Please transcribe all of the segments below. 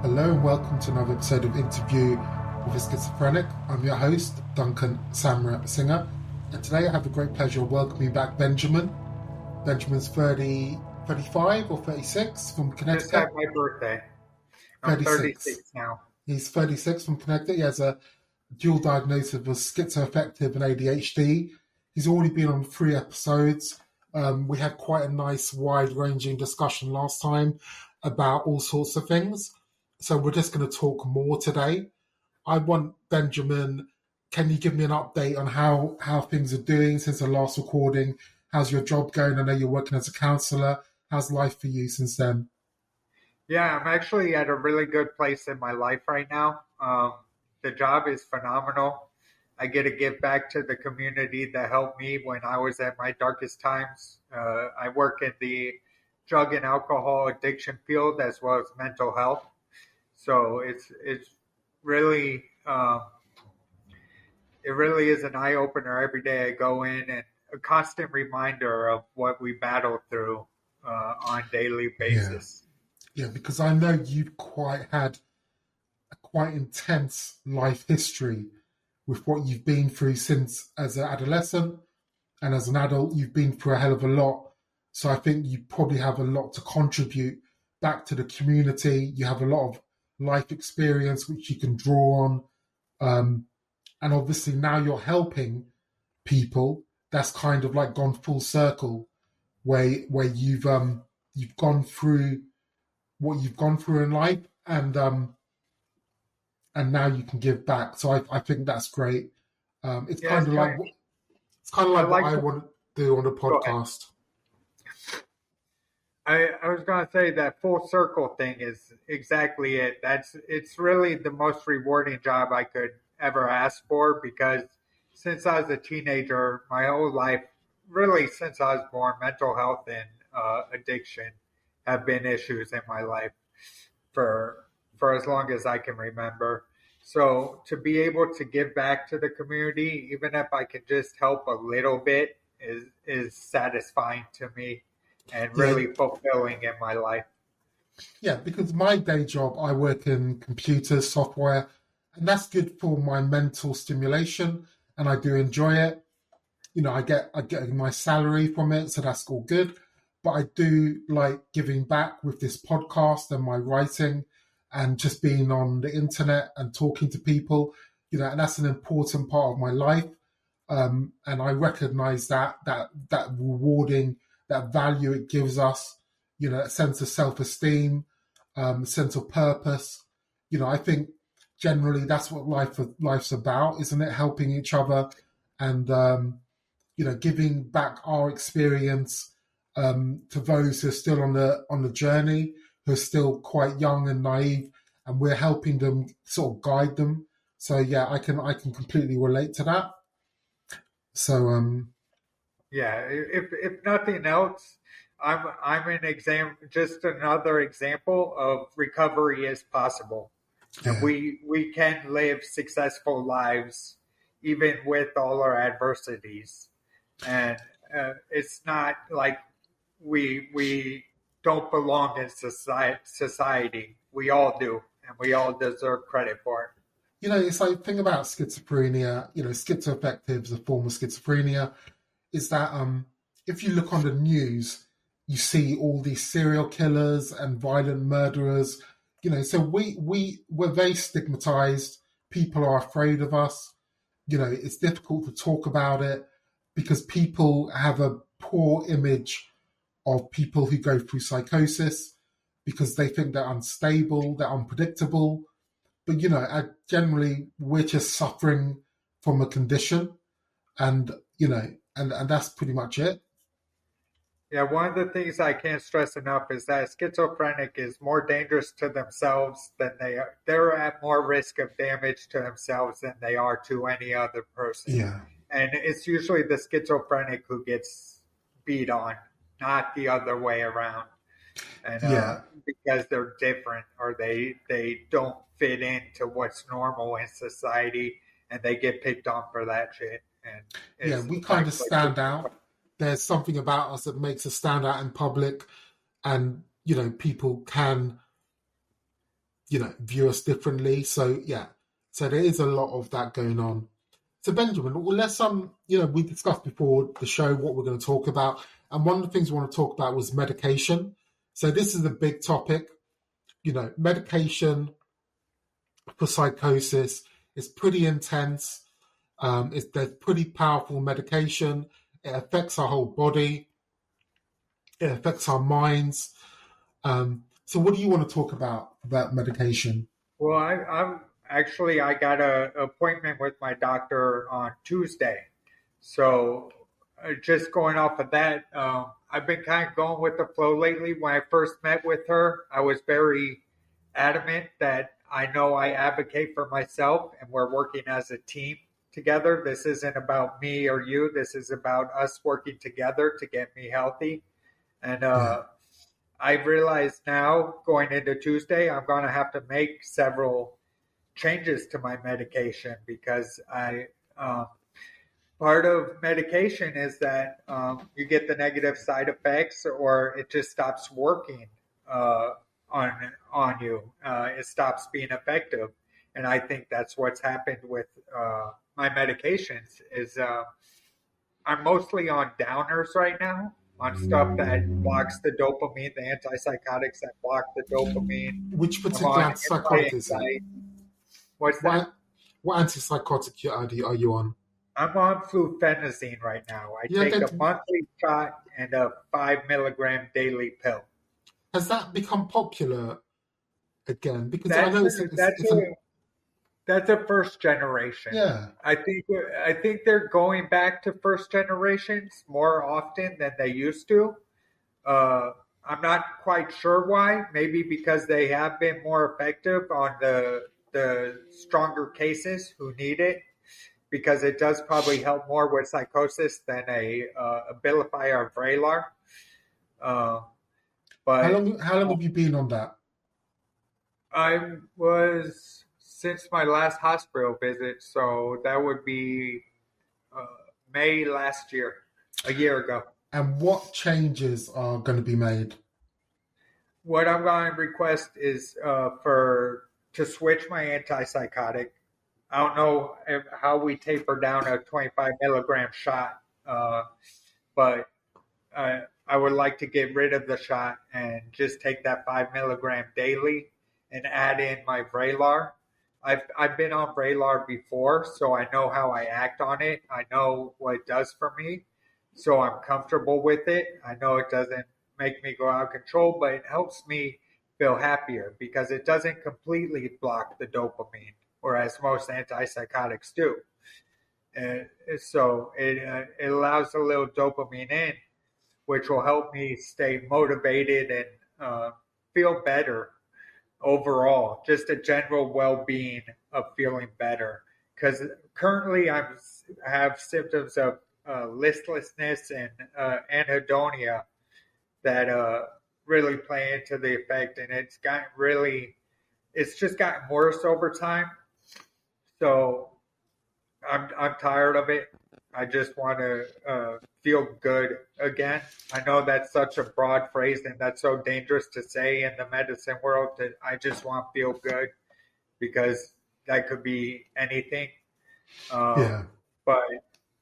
Hello and welcome to another episode of Interview with a Schizophrenic. I'm your host, Duncan Singer, and today I have the great pleasure of welcoming back Benjamin. Benjamin's 35 or 36 from Connecticut. Just had my birthday. I'm 36 now. He's 36 from Connecticut. He has a dual diagnosis of schizoaffective and ADHD. He's already been on 3 episodes. We had quite a nice wide-ranging discussion last time about all sorts of things. So we're just going to talk more today. I want Benjamin, can you give me an update on how things are doing since the last recording? How's your job going? I know you're working as a counsellor. How's life for you since then? Yeah, I'm actually at a really good place in my life right now. The job is phenomenal. I get to give back to the community that helped me when I was at my darkest times. I work in the drug and alcohol addiction field as well as mental health. So it's really it really is an eye opener every day I go in, and a constant reminder of what we battle through on a daily basis. Yeah, because I know you've had a quite intense life history with what you've been through since as an adolescent, and as an adult you've been through a hell of a lot. So I think you probably have a lot to contribute back to the community. You have a lot of life experience which you can draw on, and obviously now you're helping people. That's kind of like gone full circle, where you've gone through what you've gone through in life, and now you can give back. So I think that's great. It's kind of like what I want to do on a podcast. I was going to say that full circle thing is exactly it. It's really the most rewarding job I could ever ask for, because since I was a teenager, my whole life, really since I was born, mental health and addiction have been issues in my life for as long as I can remember. So to be able to give back to the community, even if I can just help a little bit, is satisfying to me and really fulfilling in my life. Yeah, because my day job, I work in computers, software, and that's good for my mental stimulation, and I do enjoy it. You know, I get my salary from it, so that's all good. But I do like giving back with this podcast and my writing and just being on the internet and talking to people, you know, and that's an important part of my life. And I recognize that rewarding, that value it gives us, you know, a sense of self-esteem, sense of purpose. You know, I think generally that's what life's about, isn't it? Helping each other and, you know, giving back our experience to those who are still on the journey, who are still quite young and naive, and we're helping them sort of guide them. So yeah, I can completely relate to that. So yeah, if nothing else, I'm just another example of recovery is possible, and we can live successful lives even with all our adversities, and it's not like we don't belong in society. We all do, and we all deserve credit for it. You know, it's like the thing about schizophrenia, you know, schizoaffective is a form of schizophrenia, is that if you look on the news, you see all these serial killers and violent murderers, you know, so we're very stigmatized. People are afraid of us. You know, it's difficult to talk about it because people have a poor image of people who go through psychosis because they think they're unstable, they're unpredictable. But, you know, generally, we're just suffering from a condition, and, you know, and that's pretty much it. Yeah, one of the things I can't stress enough is that schizophrenic is more dangerous to themselves than they are. They're at more risk of damage to themselves than they are to any other person. Yeah. And it's usually the schizophrenic who gets beat on, not the other way around. And because they're different, or they don't fit into what's normal in society, and they get picked on for that shit. And we kind of stand out. There's something about us that makes us stand out in public, and, you know, people can, view us differently. So yeah, so there is a lot of that going on. So Benjamin, well, let's we discussed before the show what we're going to talk about, and one of the things we want to talk about was medication. So this is a big topic. Medication for psychosis is pretty intense. There's pretty powerful medication. It affects our whole body. It affects our minds. So what do you want to talk about medication? Well, I got an appointment with my doctor on Tuesday. So just going off of that, I've been kind of going with the flow lately. When I first met with her, I was very adamant that I know I advocate for myself and we're working as a team together. This isn't about me or you. This is about us working together to get me healthy. And I realize now going into Tuesday, I'm going to have to make several changes to my medication because part of medication is that you get the negative side effects or it just stops working on you. It stops being effective. And I think that's what's happened with my medications is I'm mostly on downers right now, on stuff that blocks the dopamine, the antipsychotics that block the dopamine. Which I'm particular on antipsychotic is it? anti-anxiety. What's that? What antipsychotic are you on? I'm on flufenazine right now. I Yeah, take a monthly shot and a 5 milligram daily pill. Has that become popular again? Because I That's know that's a first generation. yeah. I think they're going back to first generations more often than they used to. I'm not quite sure why. Maybe because they have been more effective on the stronger cases who need it, because it does probably help more with psychosis than a Abilify or Vraylar. But How long have you been on that? I was since my last hospital visit, so that would be uh, May last year, a year ago. And what changes are going to be made? What I'm going to request is to switch my antipsychotic. I don't know how we taper down a 25 milligram shot, but I would like to get rid of the shot and just take that 5 milligram daily and add in my Vraylar. I've been on Vraylar before, so I know how I act on it. I know what it does for me, so I'm comfortable with it. I know it doesn't make me go out of control, but it helps me feel happier because it doesn't completely block the dopamine, whereas most antipsychotics do. And so it allows a little dopamine in, which will help me stay motivated and feel better overall, just a general well-being of feeling better. Because currently I have symptoms of listlessness and anhedonia that really play into the effect, and it's just gotten worse over time. So I'm tired of it. I just want to feel good again. I know that's such a broad phrase and that's so dangerous to say in the medicine world that I just want to feel good because that could be anything. Yeah. But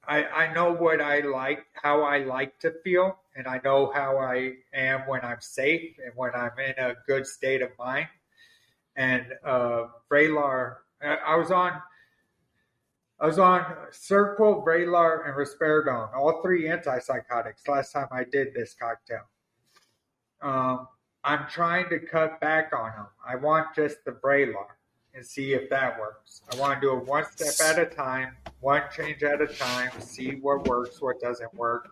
I know what I like, how I like to feel, and I know how I am when I'm safe and when I'm in a good state of mind. And Vraylar, I was on Serquel, Vraylar, and Risperidone, all three antipsychotics last time I did this cocktail. I'm trying to cut back on them. I want just the Vraylar and see if that works. I want to do it one step at a time, one change at a time, see what works, what doesn't work,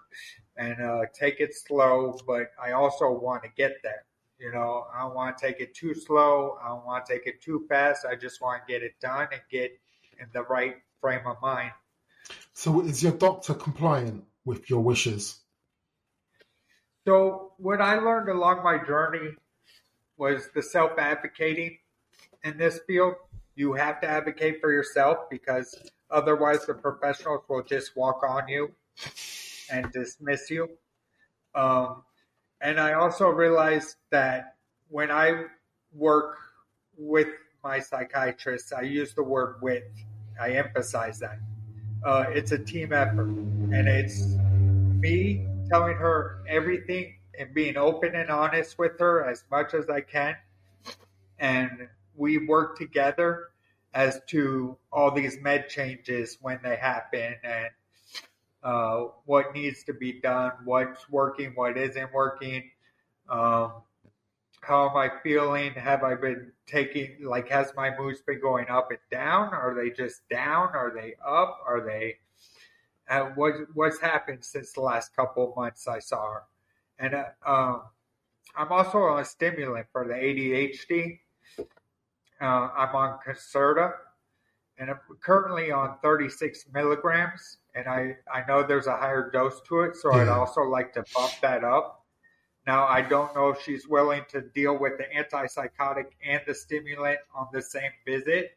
and take it slow. But I also want to get there. I don't want to take it too slow. I don't want to take it too fast. I just want to get it done and get in the right frame of mind. So is your doctor compliant with your wishes? So what I learned along my journey was the self-advocating in this field. You have to advocate for yourself because otherwise the professionals will just walk on you and dismiss you. And I also realized that when I work with my psychiatrist, I use the word with. I emphasize that. It's a team effort, and it's me telling her everything and being open and honest with her as much as I can. And we work together as to all these med changes when they happen, and what needs to be done, what's working, what isn't working. Um, how am I feeling? Have I been taking, like, has my moods been going up and down? Are they just down? Are they up? Are they, what's happened since the last couple of months I saw her? And I'm also on a stimulant for the ADHD. I'm on Concerta, and I'm currently on 36 milligrams. And I know there's a higher dose to it, so I'd also like to bump that up. Now, I don't know if she's willing to deal with the antipsychotic and the stimulant on the same visit,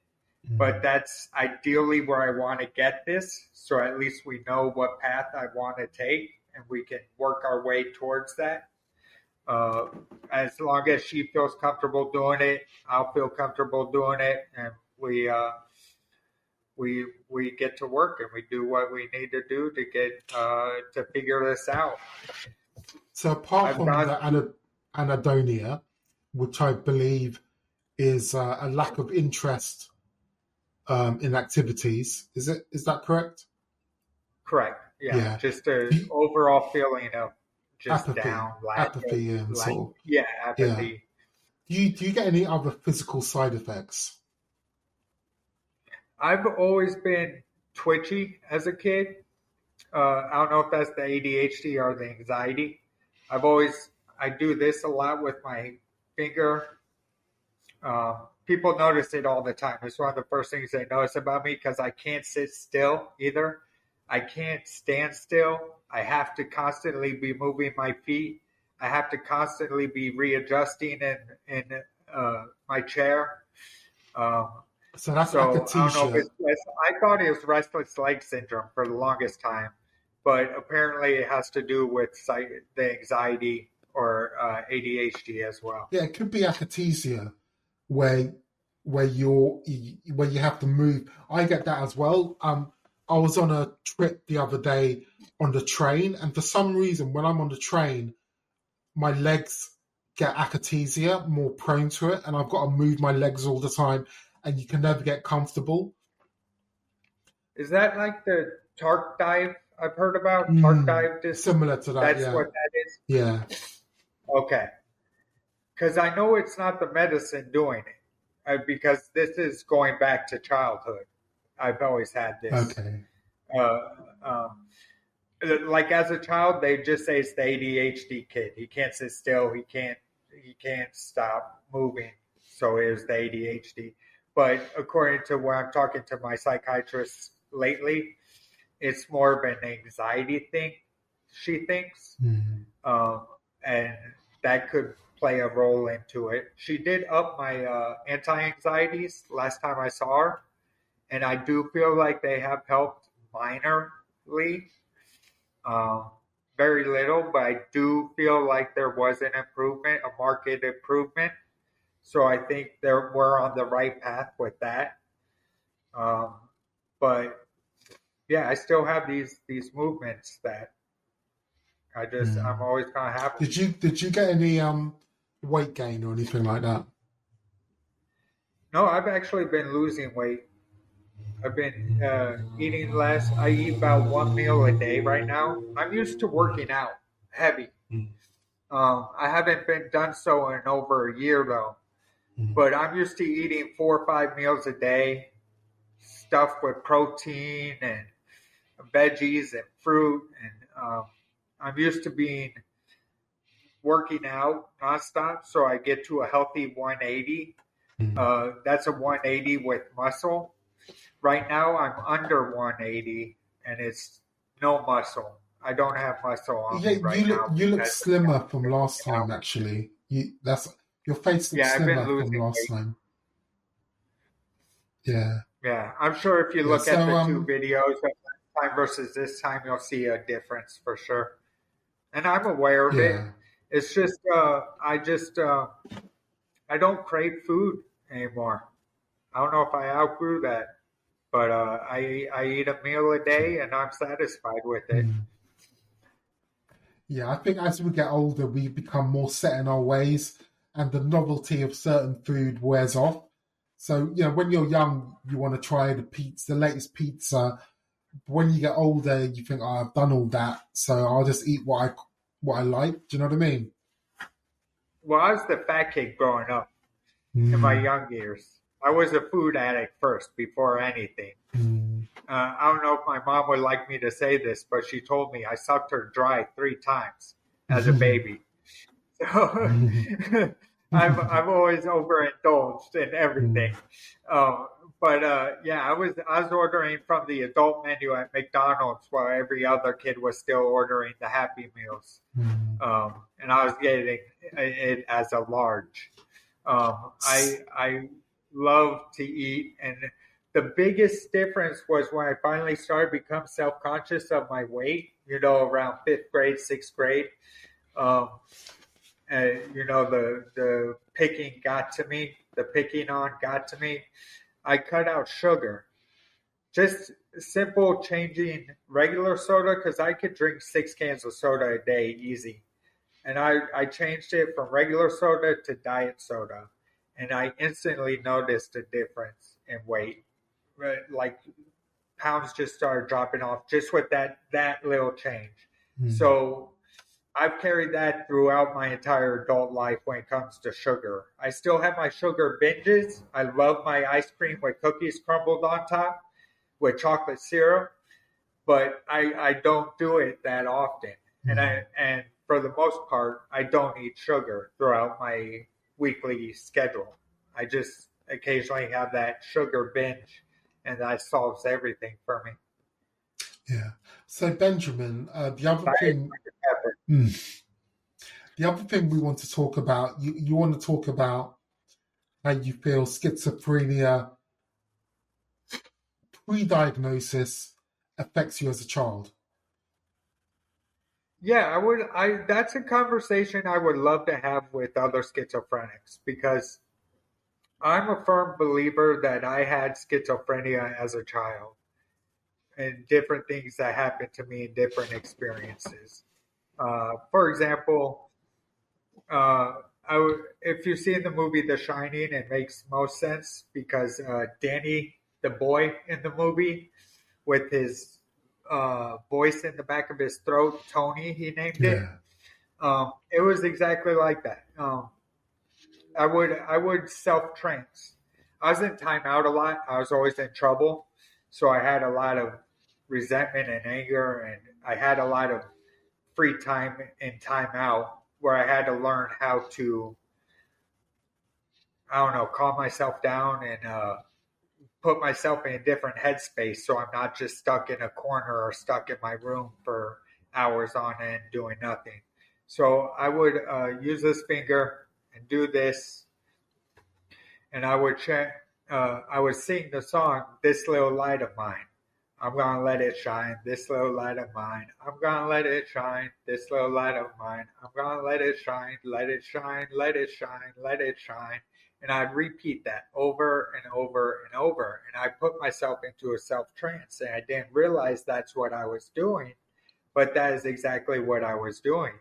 but that's ideally where I want to get this. So at least we know what path I want to take, and we can work our way towards that. As long as she feels comfortable doing it, I'll feel comfortable doing it, and we get to work and we do what we need to do to get to figure this out. So apart from the anhedonia, which I believe is a lack of interest in activities, is that correct? Correct. Yeah. Just an overall feeling of just apathy, down, apathy, and sort of, apathy. Yeah. Do you get any other physical side effects? I've always been twitchy as a kid. I don't know if that's the ADHD or the anxiety. I do this a lot with my finger. People notice it all the time. It's one of the first things they notice about me because I can't sit still either. I can't stand still. I have to constantly be moving my feet. I have to constantly be readjusting in my chair. So that's akathisia. I don't know if I thought it was restless leg syndrome for the longest time, but apparently it has to do with the anxiety or ADHD as well. Yeah, it could be akathisia, where you have to move. I get that as well. I was on a trip the other day on the train, and for some reason, when I'm on the train, my legs get akathisia, more prone to it, and I've got to move my legs all the time, and you can never get comfortable. Is that like the Tark dive I've heard about? Tark dive? Similar to that, That's what that is? Yeah. Okay. Because I know it's not the medicine doing it, because this is going back to childhood. I've always had this. Okay. Like as a child, they just say it's the ADHD kid. He can't sit still. He can't stop moving. So it was the ADHD. But according to what I'm talking to my psychiatrist lately, it's more of an anxiety thing, she thinks. And that could play a role into it. She did up my anti-anxieties last time I saw her, and I do feel like they have helped minorly, very little, but I do feel like there was an improvement, a marked improvement. So I think we're on the right path with that. But yeah, I still have these movements that I'm always gonna have. Did you get any weight gain or anything like that? No, I've actually been losing weight. I've been eating less. I eat about one meal a day right now. I'm used to working out heavy. I haven't been done so in over a year though. But I'm used to eating 4 or 5 meals a day, stuffed with protein and veggies and fruit. And I'm used to working out nonstop, so I get to a healthy 180. That's a 180 with muscle. Right now, I'm under 180, and it's no muscle. I don't have muscle on me right now. You look slimmer from last time, actually. Your face looks slimmer from last time. Yeah. Yeah, I'm sure if you look at the two videos of last time versus this time, you'll see a difference for sure. And I'm aware of it. It's just I don't crave food anymore. I don't know if I outgrew that, but I eat a meal a day and I'm satisfied with it. Mm. Yeah, I think as we get older, we become more set in our ways, and the novelty of certain food wears off. So, when you're young, you want to try the latest pizza. When you get older, you think, "Oh, I've done all that, so I'll just eat what I like." Do you know what I mean? Well, I was the fat kid growing up in my Mm, young years. I was a food addict first before anything. mm, I don't know if my mom would like me to say this, but she told me I sucked her dry 3 times as a baby. So I've always overindulged in everything. mm, Um, but yeah, I was ordering from the adult menu at McDonald's while every other kid was still ordering the Happy Meals, mm. and I was getting it as a large. I love to eat, and the biggest difference was when I finally started to become self conscious of my weight. Around fifth grade, sixth grade. Um, the picking got to me. The picking on got to me. I cut out sugar. Just simple changing regular soda because I could drink 6 cans of soda a day easy. And I changed it from regular soda to diet soda. And I instantly noticed a difference in weight. Right? Like pounds just started dropping off just with that little change. Mm. So I've carried that throughout my entire adult life when it comes to sugar. I still have my sugar binges. I love my ice cream with cookies crumbled on top with chocolate syrup, but I don't do it that often. And for the most part, I don't eat sugar throughout my weekly schedule. I just occasionally have that sugar binge, and that solves everything for me. Yeah. So, Benjamin, Diet pepper. mm, the other thing we want to talk about, you want to talk about how you feel schizophrenia pre-diagnosis affects you as a child. Yeah, I would. That's a conversation I would love to have with other schizophrenics because I'm a firm believer that I had schizophrenia as a child and different things that happened to me in different experiences. For example, if you've seen the movie The Shining, it makes most sense because Danny, the boy in the movie, with his voice in the back of his throat, Tony, he named it. Yeah. It was exactly like that. I would self trance. I was in timeout a lot. I was always in trouble, so I had a lot of resentment and anger, and I had a lot of free time in timeout where I had to learn how to, I don't know, calm myself down and put myself in a different headspace, so I'm not just stuck in a corner or stuck in my room for hours on end doing nothing. So I would use this finger and do this, and I would sing the song "This Little Light of Mine." I'm gonna let it shine, this little light of mine. I'm gonna let it shine, this little light of mine. I'm gonna let it shine, let it shine, let it shine, let it shine. And I'd repeat that over and over and over. And I put myself into a self trance. And I didn't realize that's what I was doing, but that is exactly what I was doing.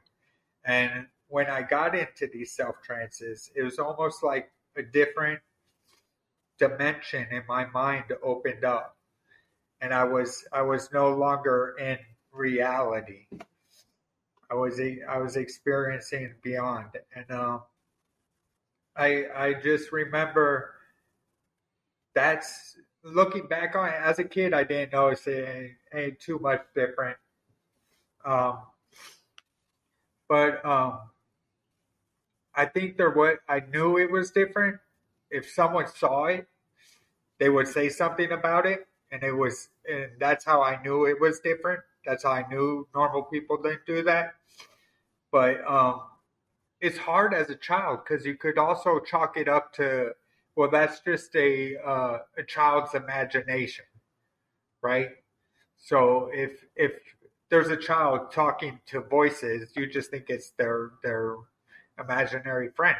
And when I got into these self trances, it was almost like a different dimension in my mind opened up, and I was no longer in reality. I was experiencing beyond, and I just remember that's looking back on it as a kid. I didn't notice it ain't too much different, um, but I think there what I knew it was different. If someone saw it, they would say something about it, and that's how I knew it was different. That's how I knew normal people didn't do that. But it's hard as a child because you could also chalk it up to, well, that's just a child's imagination, right? So if there's a child talking to voices, you just think it's their imaginary friend,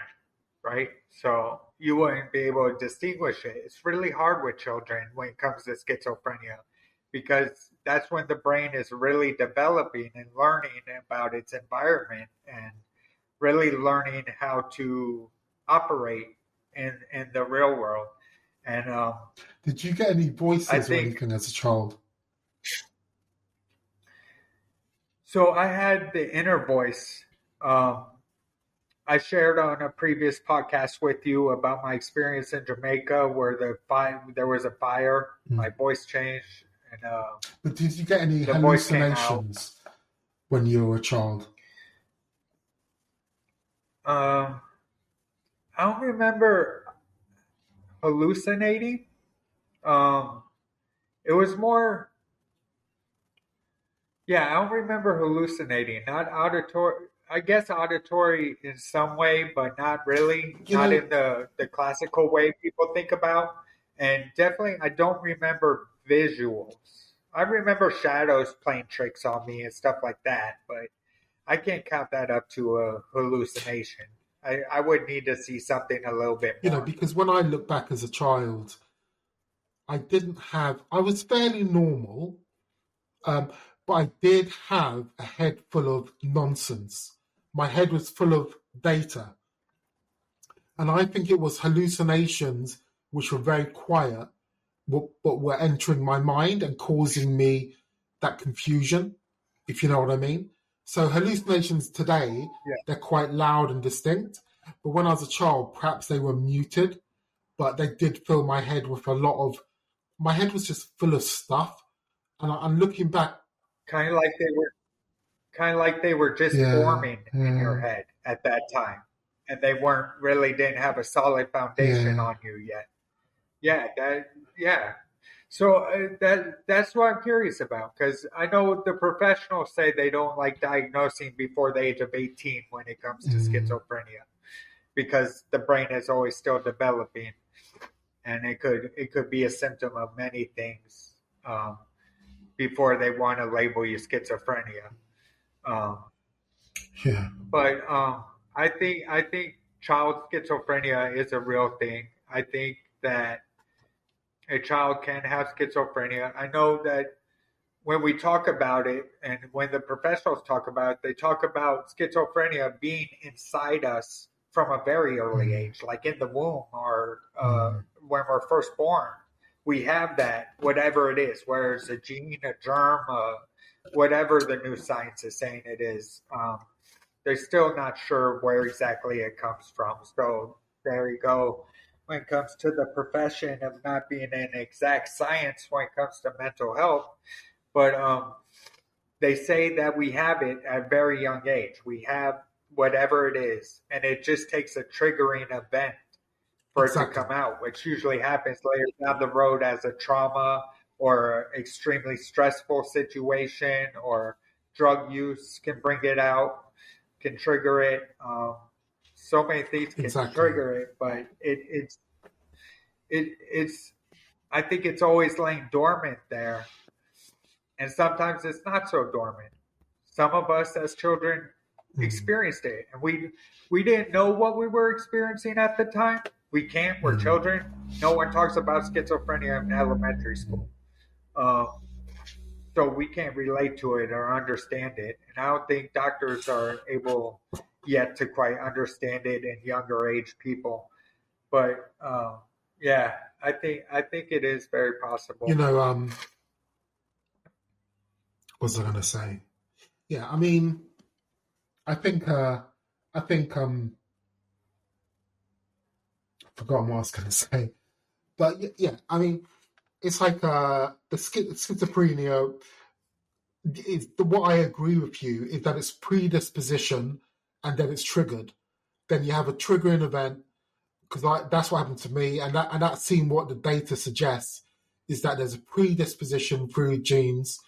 right? So you wouldn't be able to distinguish it. It's really hard with children when it comes to schizophrenia because that's when the brain is really developing and learning about its environment and really learning how to operate in the real world. And Did you get any I voices or think anything as a child? so. I had the inner voice. Um, I shared on a previous podcast with you about my experience in Jamaica, where there was a fire. My voice changed, and But did you get any the voice came out. hallucinations when you were a child? I don't remember hallucinating. Um, it was more, yeah, I don't remember hallucinating. Not auditory. I guess auditory in some way, but not really. You Not know, in the classical way people think about. And definitely, I don't remember visuals. I remember shadows playing tricks on me and stuff like that, but I can't count that up to a hallucination. I would need to see something a little bit more. because when I look back as a child, I was fairly normal, but I did have a head full of nonsense. My head was full of data. And I think it was hallucinations, which were very quiet, but were entering my mind and causing me that confusion, if you know what I mean. So hallucinations today, Yeah. they're quite loud and distinct. But when I was a child, perhaps they were muted, but they did fill my head with my head was just full of stuff. And I'm looking back. Kind of like they were just Yeah, forming in your yeah, head at that time, and they weren't really didn't have a solid foundation yeah. on you yet. Yeah. So that's what I'm curious about because I know the professionals say they don't like diagnosing before the age of 18 when it comes to schizophrenia because the brain is always still developing and it could be a symptom of many things before they want to label you schizophrenia. Um, Yeah. but I think child schizophrenia is a real thing. I think that a child can have schizophrenia. I know that when we talk about it and when the professionals talk about it, they talk about schizophrenia being inside us from a very early age, like in the womb or when we're first born. We have that, whatever it is, whether it's a gene, a germ, whatever the new science is saying it is. They're still not sure where exactly it comes from. So there you go. When it comes to the profession of not being an exact science when it comes to mental health, but they say that we have it at a very young age. We have whatever it is, and it just takes a triggering event for it to Exactly. come out, which usually happens later down the road as a trauma or extremely stressful situation or drug use can bring it out, can trigger it. So many things can Exactly. trigger it, but it's I think it's always laying dormant there, and sometimes it's not so dormant. Some of us as children experienced it, and we didn't know what we were experiencing at the time. We can't. We're children. No one talks about schizophrenia in elementary school, uh, so we can't relate to it or understand it. And I don't think doctors are able yet to quite understand it in younger age people. But yeah, I think it is very You possible. know, what was I going to say? Yeah, I mean, I think, I think, forgotten what I was going to say, but yeah, I mean, it's like the schizophrenia. What I agree with you is that it's predisposition, and then it's triggered. Then you have a triggering event because that's what happened to me, and that's seen what the data suggests is that there's a predisposition through genes,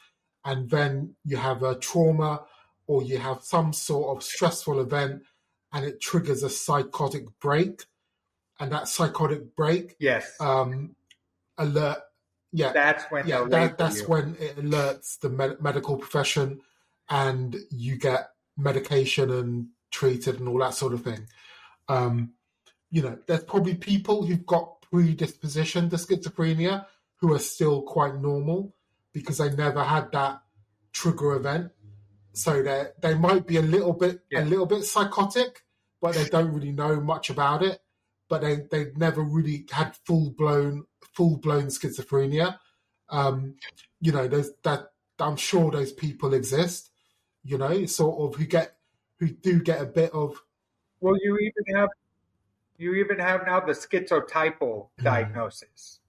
and then you have a trauma or you have some sort of stressful event, and it triggers a psychotic break, and that psychotic break Yes, alert. Yeah, that's when yeah, they'll label that's you. when it alerts the medical profession, and you get medication and treated and all that sort of thing. Um, there's probably people who've got predisposition to schizophrenia who are still quite normal because they never had that trigger event. So they might be a little bit psychotic, but they don't really know much about it. But they never really had full blown schizophrenia. There's that. I'm sure those people exist. Sort of who do get a bit of. Well, you even have now the schizotypal diagnosis,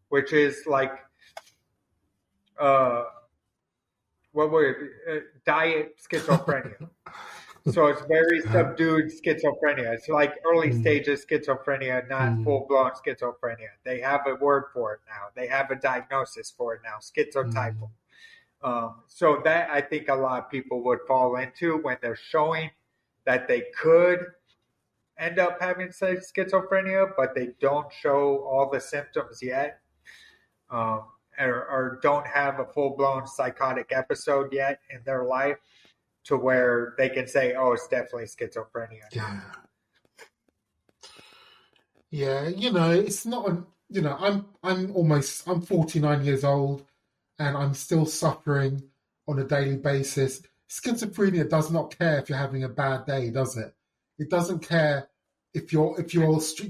which is like what would diet schizophrenia. So it's very subdued schizophrenia. It's like early stages schizophrenia, not full blown schizophrenia. They have a word for it now. They have a diagnosis for it now, schizotypal. So that I think a lot of people would fall into when they're showing that they could end up having schizophrenia, but they don't show all the symptoms yet, or don't have a full blown psychotic episode yet in their life, to where they can say, "Oh, it's definitely schizophrenia." Yeah, it's not. I'm 49 years old, and I'm still suffering on a daily basis. Schizophrenia does not care if you're having a bad day, does it? It doesn't care if you're. Do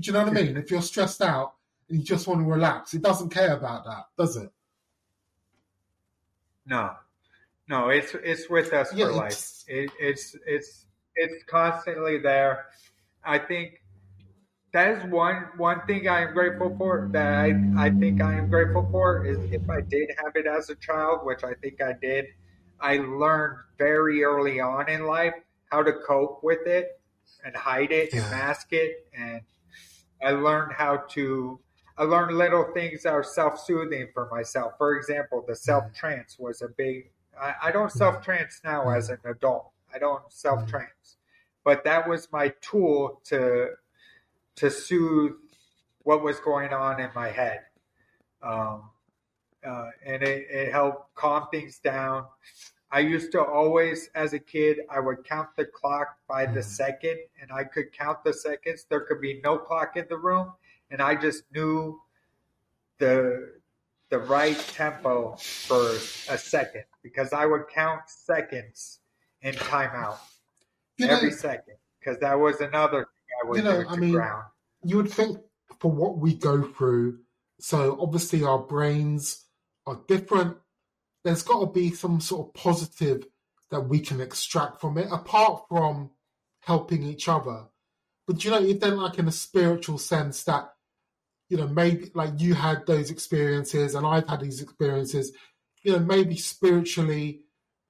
you know what I mean? If you're stressed out and you just want to relax, it doesn't care about that, does it? No, it's with us for life. It's constantly there. I think that is one thing I am grateful for. That I think I am grateful for is if I did have it as a child, which I think I did, I learned very early on in life how to cope with it and hide it and mask it, and I learned I learned little things that are self-soothing for myself. For example, the self-trance was a big. I don't self-trance now as an adult. I don't self-trance, but that was my tool to soothe what was going on in my head, and it helped calm things down. I used to always, as a kid, I would count the clock by the second, and I could count the seconds. There could be no clock in the room, and I just knew the right tempo for a second, because I would count seconds in timeout every second, because that was another thing I would do to ground. You would think for what we go through, so obviously our brains are different. There's got to be some sort of positive that we can extract from it, apart from helping each other. But if then, like in a spiritual sense, that maybe like you had those experiences and I've had these experiences, maybe spiritually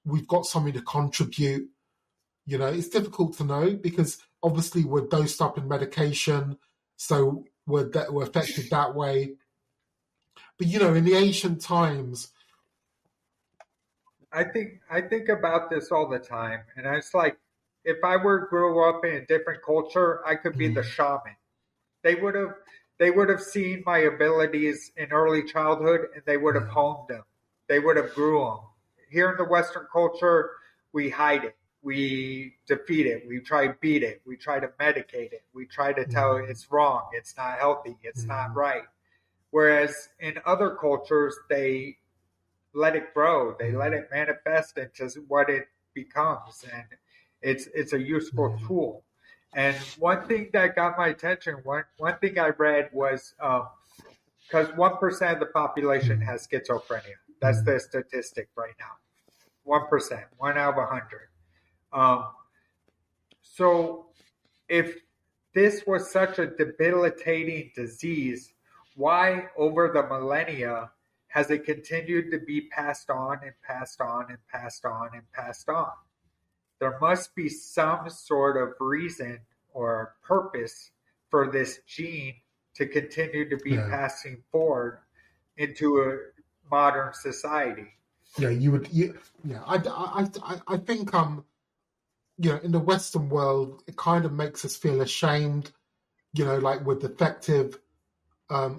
we've got something to contribute. It's difficult to know because obviously we're dosed up in medication, so we're affected that way. But in the ancient times, I think about this all the time, and it's like if I grew up in a different culture, I could be the shaman. They would have seen my abilities in early childhood, and they would have honed them. They would have grew them. Here in the Western culture, we hide it, we defeat it, we try to beat it, we try to medicate it, we try to tell it it's wrong, it's not healthy, it's not right. Whereas in other cultures, they let it grow, they let it manifest into what it becomes, and it's a useful tool. And one thing that got my attention, one thing I read was because 1% of the population has schizophrenia. That's the statistic right now. 1%, 1 out of 100. So if this was such a debilitating disease, why over the millennia has it continued to be passed on and passed on and passed on and passed on? There must be some sort of reason or purpose for this gene to continue to be passing forward into a modern society. Yeah, I think in the Western world, it kind of makes us feel ashamed. Like we're defective.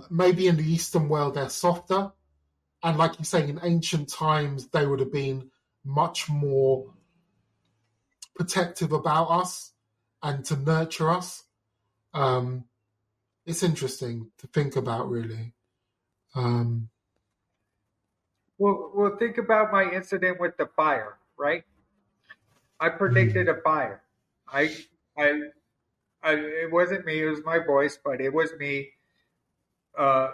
Maybe in the Eastern world they're softer, and like you say, in ancient times they would have been much more protective about us and to nurture us. it's interesting to think about, really. Um, Well, think about my incident with the fire, right? I predicted mm, a fire. I, I, it wasn't me. It was my voice, but it was me. Uh,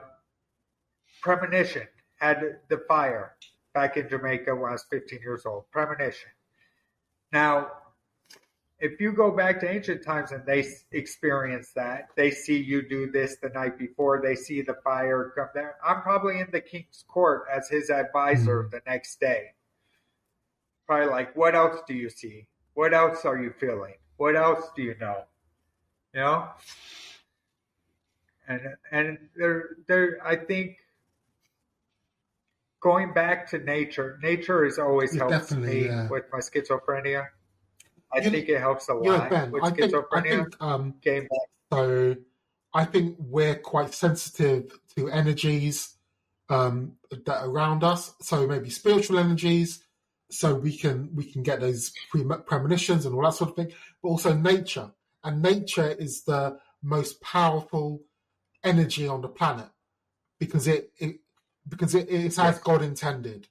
Premonition had the fire back in Jamaica when I was 15 years old. Premonition. Now, if you go back to ancient times and they experience that, they see you do this the night before, they see the fire come there. I'm probably in the king's court as his advisor mm. the next day. Probably like, what else do you see? What else are you feeling? What else do you know? You know, and I think going back to nature, nature has always Yeah, helped definitely, me yeah. with my schizophrenia. I You know, think it helps a you know, lot Ben, with I schizophrenia. think, Game so. I think we're quite sensitive to energies that are around us. So maybe spiritual energies, so we can get those premonitions and all that sort of thing. But also nature, and nature is the most powerful energy on the planet because it's as yes, God intended.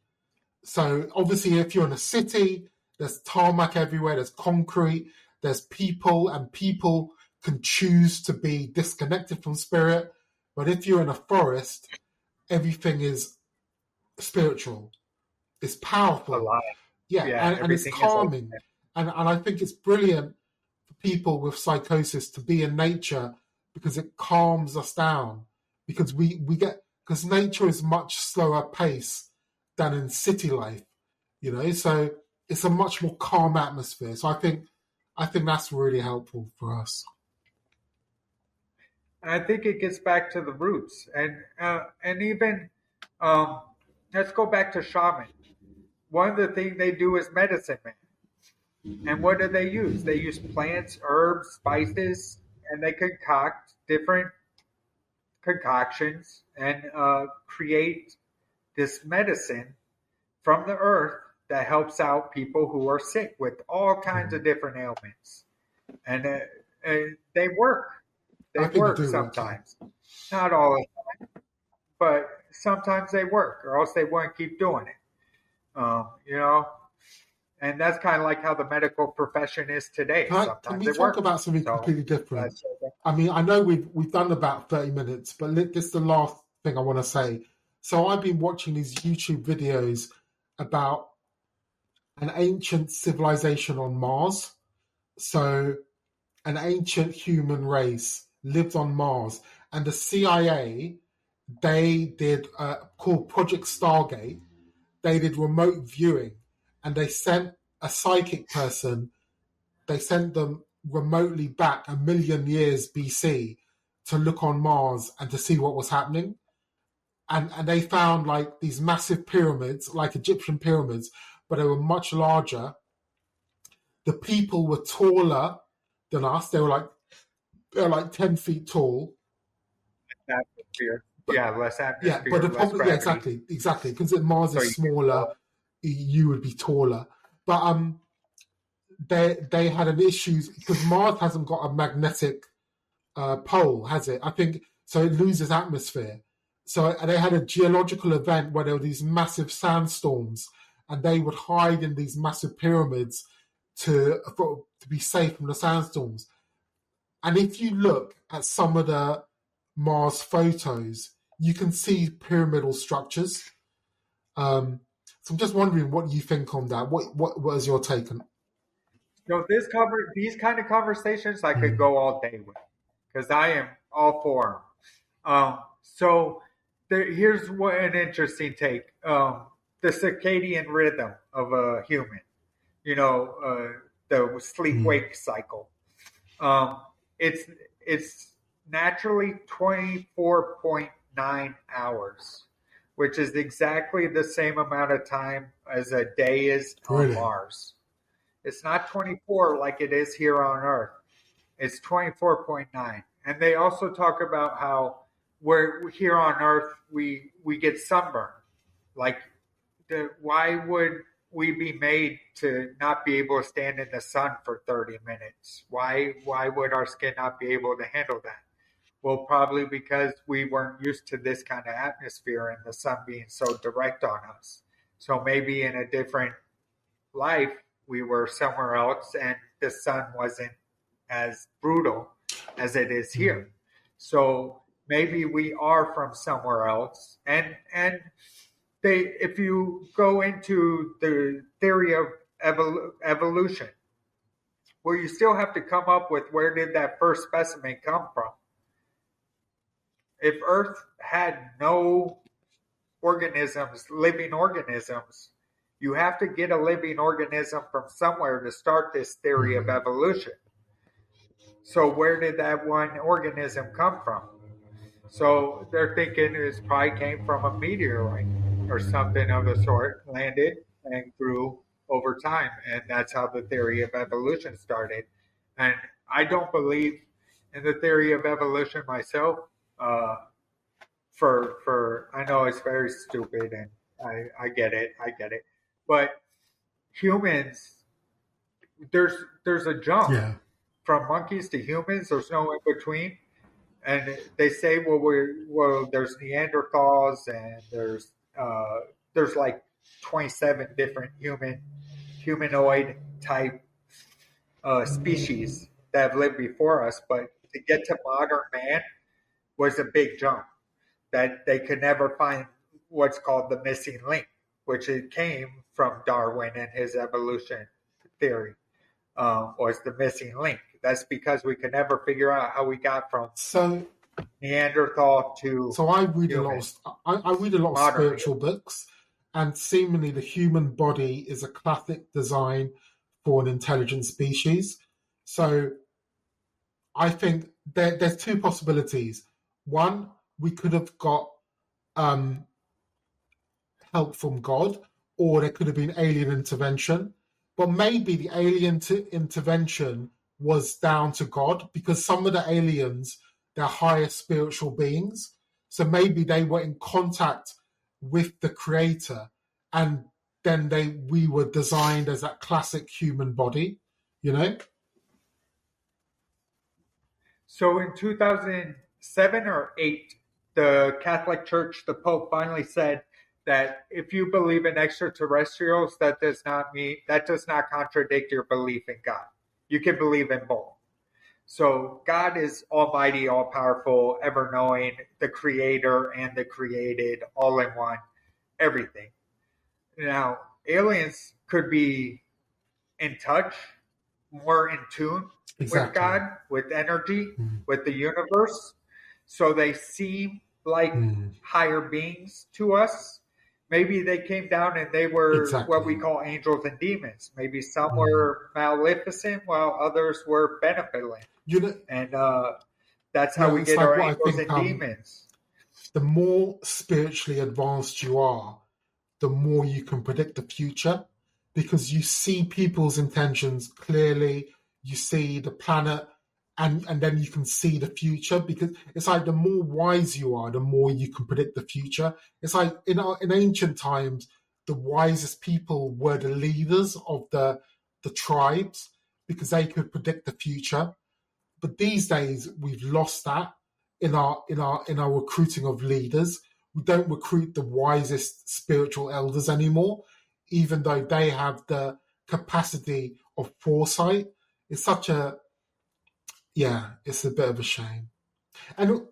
So obviously, if you're in a city, there's tarmac everywhere, there's concrete, there's people, and people can choose to be disconnected from spirit. But if you're in a forest, everything is spiritual. It's powerful, alive. yeah, Yeah, and it's everything is alive. calming, and I think it's brilliant for people with psychosis to be in nature because it calms us down because we get because nature is much slower pace than in city life, so it's a much more calm atmosphere. So I think that's really helpful for us. And I think it gets back to the roots, and even um, let's go back to shaman. One of the things they do is medicine man. And what do they use? They use plants, herbs, spices, and they concoct different concoctions and create this medicine from the earth that helps out people who are sick with all kinds Mm. of different ailments. And they work. They I think they work do work, yeah. sometimes. Not all the time, but sometimes they work, or else they wouldn't keep doing it. You know, and that's kind of like how the medical profession is today. Can Sometimes we it talk works. about something So completely different? that's I mean, I know we've done about 30 minutes, but this is the last thing I want to say. So I've been watching these YouTube videos about an ancient civilization on Mars. So an ancient human race lived on Mars, and the CIA, they did called Project Stargate. They did remote viewing, and they sent a psychic person. They sent them remotely back 1 million years BC to look on Mars and to see what was happening. And they found like these massive pyramids, like Egyptian pyramids, but they were much larger. The people were taller than us. They were like 10 feet tall. atmosphere. But Yeah, less yeah, but the atmosphere, less problem, yeah, gravity. exactly, because Mars So is you can smaller, go. you would be taller. But they had an issue because Mars hasn't got a magnetic pole, has it? I think so. It loses atmosphere. So they had a geological event where there were these massive sandstorms, and they would hide in these massive pyramids to be safe from the sandstorms. And if you look at some of the Mars photos, you can see pyramidal structures. So I'm just wondering what you think on that. What is your take on? So these kind of conversations I could Mm, go all day with because I am all for them. So here's what an interesting take: the circadian rhythm of a human. You know, the sleep mm, wake cycle. Um, it's it's naturally 24.9 hours, which is exactly the same amount of time as a day is on really? Mars. It's not 24 like it is here on Earth. It's 24.9. And they also talk about how we're here on Earth we get sunburn. Like why would we be made to not be able to stand in the sun for 30 minutes? Why would our skin not be able to handle that? Well, probably because we weren't used to this kind of atmosphere and the sun being so direct on us. So maybe in a different life, we were somewhere else and the sun wasn't as brutal as it is here. So maybe we are from somewhere else. And if you go into the theory of evolution, well, you still have to come up with where did that first specimen come from. If Earth had no organisms, living organisms, you have to get a living organism from somewhere to start this theory of evolution. So where did that one organism come from? So they're thinking it probably came from a meteorite or something of the sort, landed and grew over time. And that's how the theory of evolution started. And I don't believe in the theory of evolution myself. I know it's very stupid and I get it, but humans, there's a jump from monkeys to humans. There's no in between, and they say, there's Neanderthals and there's like 27 different humanoid type species that have lived before us, but to get to modern man was a big jump. That they could never find what's called the missing link, which it came from Darwin and his evolution theory, was the missing link. That's because we could never figure out how we got from Neanderthal to. So I read a lot. I read a lot of spiritual books, and seemingly the human body is a classic design for an intelligent species. So I think there's two possibilities. One, we could have got help from God, or there could have been alien intervention. But maybe the alien intervention was down to God, because some of the aliens, they're higher spiritual beings. So maybe they were in contact with the Creator, and then we were designed as that classic human body, you know? So in 2007 or 8, the Catholic Church, the Pope finally said that if you believe in extraterrestrials, that does not contradict your belief in God. You can believe in both. So God is almighty, all powerful, ever knowing, the creator and the created, all in one, everything. Now, aliens could be in touch, more in tune with God, with energy, with the universe. So they seem like higher beings to us. Maybe they came down and they were what we call angels and demons. Maybe some were maleficent while others were benevolent. And that's how we get our angels and demons. The more spiritually advanced you are, the more you can predict the future, because you see people's intentions clearly. You see the planet, and then you can see the future, because it's like the more wise you are, the more you can predict the future. It's like in ancient times, the wisest people were the leaders of the tribes, because they could predict the future. But these days, we've lost that in our recruiting of leaders. We don't recruit the wisest spiritual elders anymore, even though they have the capacity of foresight. It's such it's a bit of a shame. And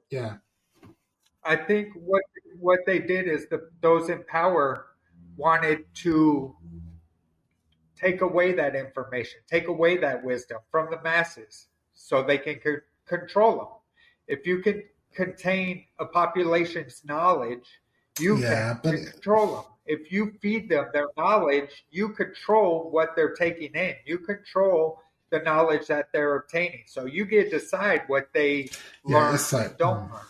I think what they did is those in power wanted to take away that information, take away that wisdom from the masses so they can control them. If you can contain a population's knowledge, you can control them. If you feed them their knowledge, you control what they're taking in. You control the knowledge that they're obtaining. So you get to decide what they learn and don't learn.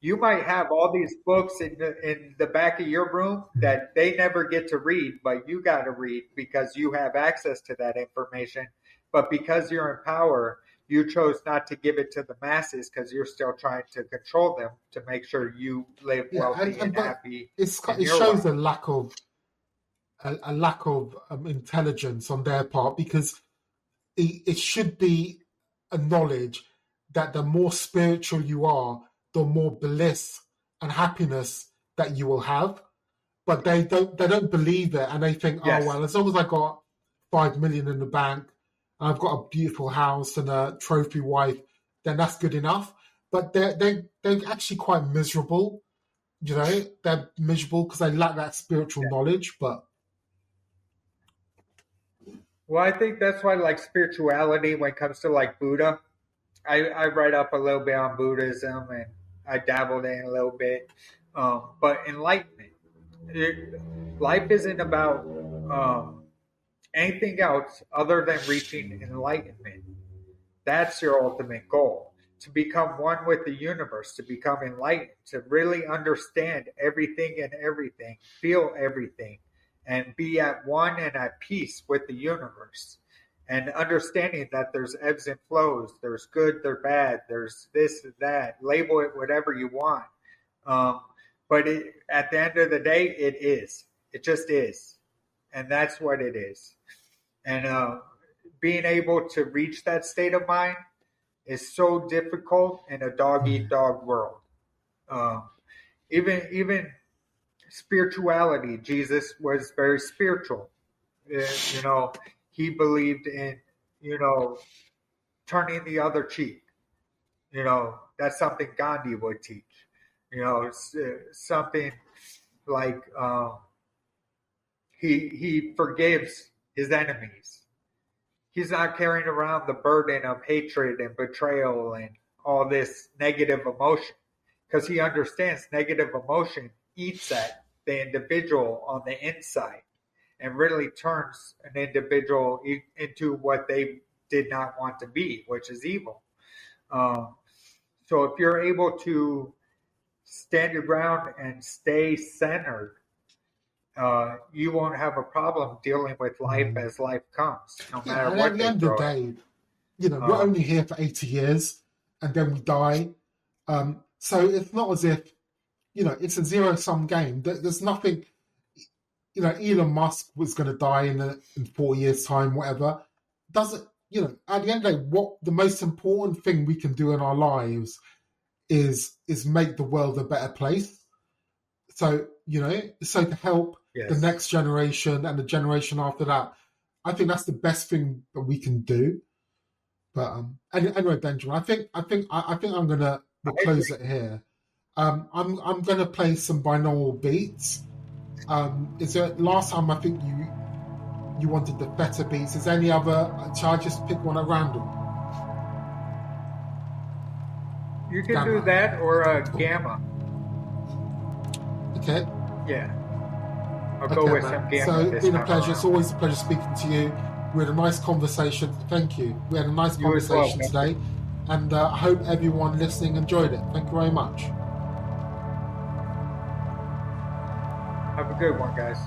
You might have all these books in the back of your room that they never get to read, but you got to read because you have access to that information. But because you're in power, you chose not to give it to the masses because you're still trying to control them to make sure you live wealthy and happy. It shows a lack of intelligence on their part, because it should be acknowledged that the more spiritual you are, the more bliss and happiness that you will have. But they don't believe it, and they think, Yes. oh well, as long as I got 5 million in the bank, and I've got a beautiful house and a trophy wife, then that's good enough. But they're actually quite miserable. You know, they're miserable because they lack that spiritual knowledge. But Well, I think that's why, like, spirituality, when it comes to like Buddha, I read up a little bit on Buddhism and I dabbled in a little bit. But enlightenment, life isn't about anything else other than reaching enlightenment. That's your ultimate goal. To become one with the universe, to become enlightened, to really understand everything and everything, feel everything, and be at one and at peace with the universe. And understanding that there's ebbs and flows, there's good, there's bad, there's this and that. Label it whatever you want. But at the end of the day, it is. It just is. And that's what it is. And being able to reach that state of mind is so difficult in a dog-eat-dog world. Even spirituality, Jesus was very spiritual. You know, he believed in, turning the other cheek. That's something Gandhi would teach. Something like he forgives his enemies. He's not carrying around the burden of hatred and betrayal and all this negative emotion, because he understands negative emotion eats at the individual on the inside and really turns an individual into what they did not want to be, which is evil. So if you're able to stand your ground and stay centered, you won't have a problem dealing with life as life comes, no matter what. At the end of the day, we're only here for 80 years and then we die. So it's not as if, it's a zero-sum game. There's nothing, Elon Musk was going to die in 4 years' time, whatever. Doesn't, at the end of the day, what the most important thing we can do in our lives is make the world a better place. So, so to help the next generation and the generation after that, I think that's the best thing that we can do. But anyway, Benjamin, I think I'm gonna close it here. I'm gonna play some binaural beats. Is there last time I think you wanted the better beats? Is there any other? Shall I just pick one at random? You can do that or a gamma. Okay. Yeah. I'll go with some gamma. So it's been a pleasure. It's always a pleasure speaking to you. We had a nice conversation. Thank you. We had a nice conversation today. And I hope everyone listening enjoyed it. Thank you very much. Have a good one, guys.